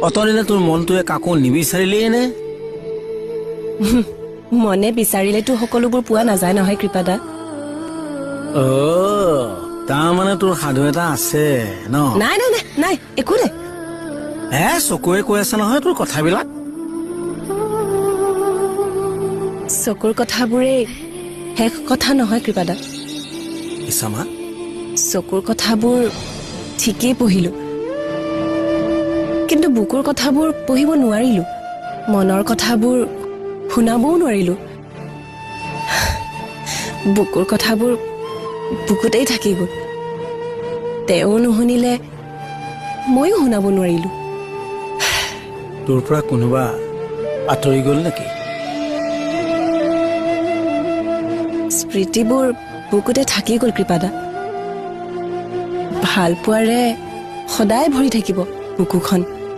অতদিনে তোৰ মনটোৱে কাকো নিবিচাৰিলেই নে? মনে বিচাৰিলেতো সকলোবোৰ পোৱা নাযায় নহয় কৃপাদা। তাৰমানে তোৰ সাধু এটা আছে ন? নাই নাই নাই নাই একো নাই। চকুৱে কৈ আছে নহয় তোৰ কথাবিলাক। চকুৰ কথাবোৰে শেষ কথা নহয় কৃপাদা। ইছামা, চকুৰ কথাবোৰ ঠিকেই পঢ়িলো, কিন্তু বুকুৰ কথাবোৰ পঢ়িব নোৱাৰিলো। মনৰ কথাবোৰ শুনাবও নোৱাৰিলো। বুকুৰ কথাবোৰ বুকুতেই থাকি গ'ল। তেওঁ নুশুনিলে ময়ো শুনাব নোৱাৰিলো। তোৰ পৰা কোনোবা আঁতৰি গ'ল নেকি? স্মৃতিবোৰ বুকুতে থাকি গ'ল কৃপাদা। ভাল পোৱাৰে সদায় ভৰি থাকিব বুকুখন।